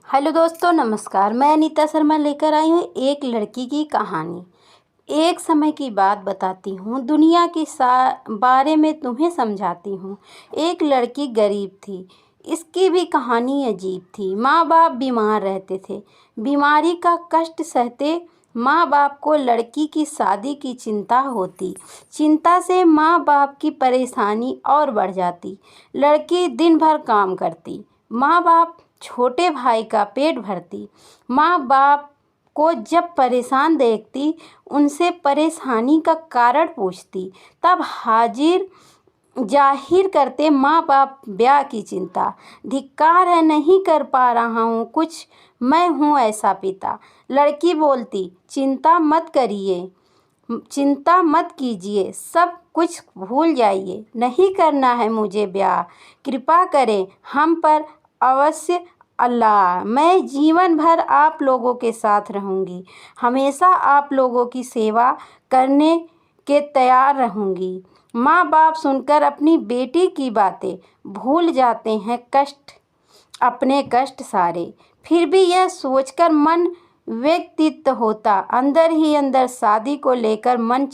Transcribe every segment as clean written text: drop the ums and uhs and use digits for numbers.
Hello दोस्तों, नमस्कार। मैं अनीता शर्मा लेकर आई हूँ एक लड़की की कहानी। एक समय की बात बताती हूँ, दुनिया के बारे में तुम्हें समझाती हूँ। एक लड़की गरीब थी। इसकी भी कहानी अजीब थी। माँ बाप बीमार रहते थे। बीमारी का कष्ट सहते माँ बाप को लड़की की शादी की चिंता होती। चिंता से माँ बाप की परेशानी और बढ़ जाती। लड़की दिन भर काम करती। माँ बाप छोटे भाई का पेट भरती। माँ बाप को जब परेशान देखती, उनसे परेशानी का कारण पूछती। तब हाजिर जाहिर करते माँ बाप ब्याह की चिंता। धिक्कार है, नहीं कर पा रहा हूँ कुछ, मैं हूँ ऐसा पिता। लड़की बोलती, चिंता मत कीजिए, सब कुछ भूल जाइए। नहीं करना है मुझे ब्याह, कृपा करें हम पर अवश्य अल्लाह। मैं जीवन भर आप लोगों के साथ रहूँगी, हमेशा आप लोगों की सेवा करने के तैयार रहूँगी। माँ बाप सुनकर अपनी बेटी की बातें भूल जाते हैं, अपने कष्ट सारे। फिर भी यह सोचकर मन व्यथित होता, अंदर ही अंदर शादी को लेकर मन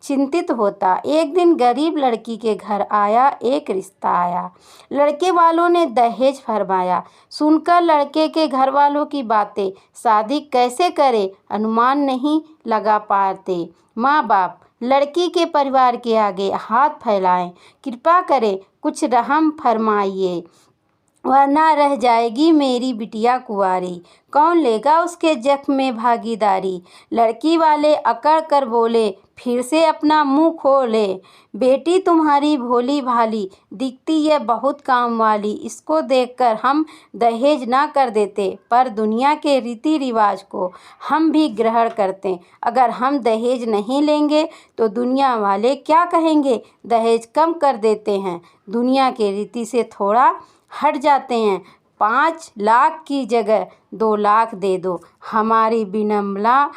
चिंतित होता। एक दिन गरीब लड़की के घर एक रिश्ता आया। लड़के वालों ने दहेज फरमाया। सुनकर लड़के के घर वालों की बातें, शादी कैसे करे अनुमान नहीं लगा पाते। माँ बाप लड़की के परिवार के आगे हाथ फैलाएं, कृपा करें कुछ रहम फरमाइए, वरना रह जाएगी मेरी बिटिया कुंवारी। कौन लेगा उसके जख्म में भागीदारी। लड़की वाले अकड़ कर बोले, फिर से अपना मुंह खोले। बेटी तुम्हारी भोली भाली दिखती है, बहुत काम वाली। इसको देखकर हम दहेज ना कर देते, पर दुनिया के रीति रिवाज को हम भी ग्रहण करते। अगर हम दहेज नहीं लेंगे तो दुनिया वाले क्या कहेंगे। दहेज कम कर देते हैं, दुनिया के रीति से थोड़ा हट जाते हैं। 5 लाख की जगह 2 लाख दे दो। हमारी विनम्रता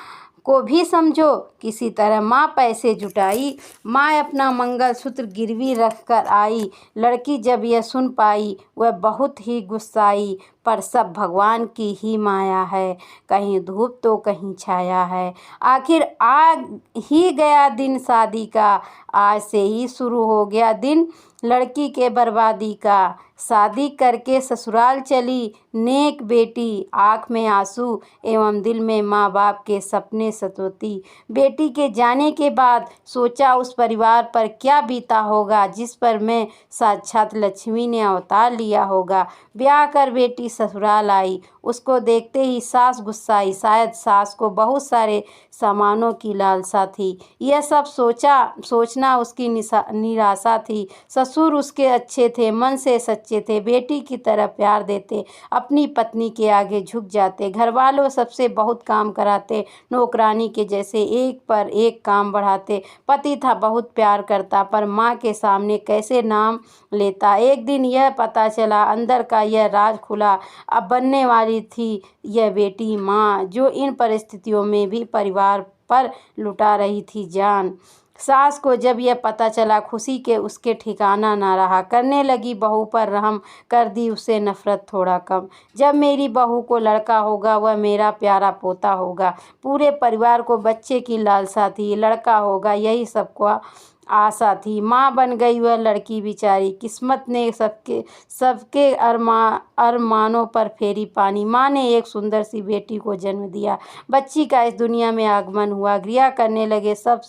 को भी समझो। किसी तरह माँ पैसे जुटाई। माँ अपना मंगलसूत्र गिरवी रख कर आई। लड़की जब यह सुन पाई, वह बहुत ही गुस्साई। पर सब भगवान की ही माया है, कहीं धूप तो कहीं छाया है। आखिर आ ही गया दिन शादी का, आज से ही शुरू हो गया दिन लड़की के बर्बादी का। शादी करके ससुराल चली नेक बेटी, आँख में आंसू एवं दिल में माँ बाप के सपने सतोती। बेटी के जाने के बाद सोचा उस परिवार पर क्या बीता होगा, जिस पर मैं साक्षात लक्ष्मी ने अवतार लिया होगा। ब्याह कर बेटी ससुराल आई, उसको देखते ही सास गुस्साई। शायद सास को बहुत सारे सामानों की लालसा थी। यह सब सोचना उसकी निराशा थी। ससुर उसके अच्छे थे, मन से सच्चे थे, बेटी की तरह प्यार देते, अपनी पत्नी के आगे झुक जाते। घर वालों सबसे बहुत काम कराते, नौकरानी के जैसे एक पर एक काम बढ़ाते। पति था, बहुत प्यार करता, पर माँ के सामने कैसे नाम लेता। एक दिन यह पता चला, अंदर का यह राज खुला। अब बनने वाली थी यह बेटी माँ, जो इन परिस्थितियों में भी परिवार पर लुटा रही थी जान। सास को जब यह पता चला, खुशी के उसके ठिकाना ना रहा। करने लगी बहू पर रहम, कर दी उसे नफरत थोड़ा कम। जब मेरी बहू को लड़का होगा, वह मेरा प्यारा पोता होगा। पूरे परिवार को बच्चे की लालसा थी, लड़का होगा, यही सबको आशा थी। माँ बन गई वह लड़की बेचारी, किस्मत ने सबके अरमानों पर फेरी पानी। माँ ने एक सुंदर सी बेटी को जन्म दिया। बच्ची का इस दुनिया में आगमन हुआ। घृणा करने लगे सब,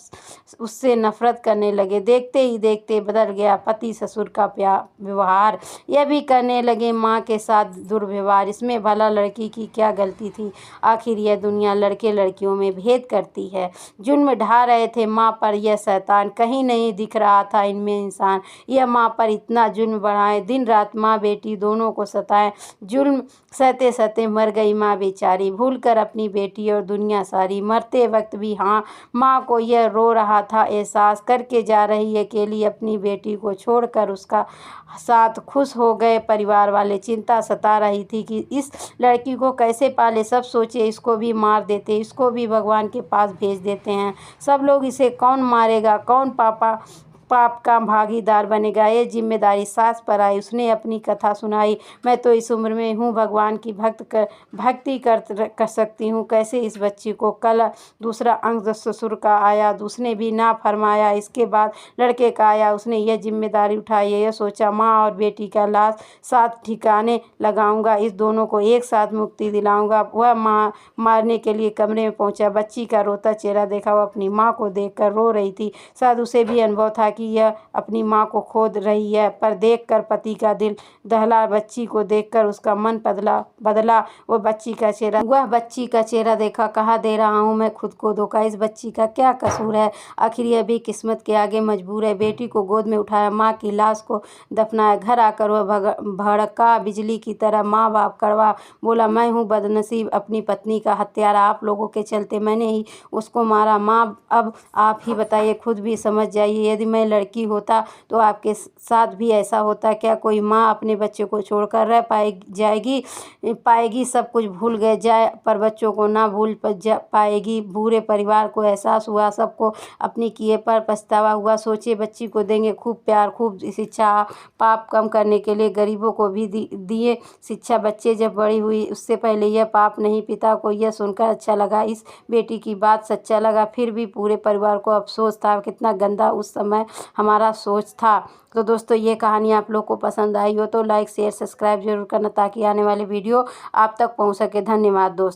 उससे नफरत करने लगे। देखते ही देखते बदल गया पति ससुर का व्यवहार। यह भी करने लगे माँ के साथ दुर्व्यवहार। इसमें भला लड़की की क्या गलती थी। आखिर यह दुनिया लड़के लड़कियों में भेद करती है। जुल्म ढा रहे थे माँ पर यह शैतान, कहीं नहीं दिख रहा था इनमें इंसान। यह माँ पर इतना जुल्म बढ़ाए, दिन रात माँ बेटी दोनों को सताए। जुल्म सहते सहते मर गई माँ बेचारी, भूल कर अपनी बेटी और दुनिया सारी। मरते वक्त भी हाँ, माँ को यह रो रहा था एहसास, करके जा रही अकेली अपनी बेटी को छोड़कर। उसका साथ खुश हो गए परिवार वाले। चिंता सता रही थी कि इस लड़की को कैसे पाले। सब सोचे इसको भी मार देते, इसको भी भगवान के पास भेज देते हैं। सब लोग इसे कौन मारेगा, कौन पापा पाप का भागीदार बनेगा। ये जिम्मेदारी सास पर आई। उसने अपनी कथा सुनाई। मैं तो इस उम्र में हूँ, भगवान की भक्ति कर सकती हूँ। कैसे इस बच्ची को कल दूसरा अंक ससुर का आया, उसने भी ना फरमाया। इसके बाद लड़के का आया, उसने यह जिम्मेदारी उठाई। यह सोचा माँ और बेटी का लाश साथ ठिकाने लगाऊंगा, इस दोनों को एक साथ मुक्ति दिलाऊंगा। वह मारने के लिए कमरे में पहुंचा। बच्ची का रोता चेहरा देखा। वह अपनी माँ को देखकर रो रही थी। शायद उसे भी अनुभव था कि यह अपनी माँ को खोद रही है, पर देखकर पति का दिल दहला। बच्ची को देखकर उसका मन बदला। वह बच्ची का चेहरा देखा। कहा दे रहा हूँ मैं खुद को धोखा, इस बच्ची का क्या कसूर है? आखिर यह भी किस्मत के आगे मजबूर है। बेटी को गोद में उठाया, माँ की लाश को दफनाया। घर आकर वह भड़का बिजली की तरह। माँ बाप कड़वा बोला, मैं हूँ बदनसीब, अपनी पत्नी का हत्यारा। आप लोगों के चलते मैंने ही उसको मारा। माँ अब आप ही बताइए, खुद भी समझ जाइए। यदि मैं लड़की होता तो आपके साथ भी ऐसा होता क्या? कोई माँ अपने बच्चे को छोड़कर रह पाएगी? सब कुछ भूल गए जाए, पर बच्चों को ना भूल पाएगी। पूरे परिवार को एहसास हुआ, सबको अपनी किए पर पछतावा हुआ। सोचे बच्ची को देंगे खूब प्यार, खूब शिक्षा, पाप कम करने के लिए गरीबों को भी दिए शिक्षा। बच्चे जब बड़ी हुई, उससे पहले यह पाप नहीं। पिता को यह सुनकर अच्छा लगा, इस बेटी की बात सच्चा लगा। फिर भी पूरे परिवार को अफसोस था। कितना गंदा उस समय हमारा सोच था। तो दोस्तों, ये कहानी आप लोग को पसंद आई हो तो लाइक शेयर सब्सक्राइब जरूर करना, ताकि आने वाली वीडियो आप तक पहुंच सके। धन्यवाद दोस्तों।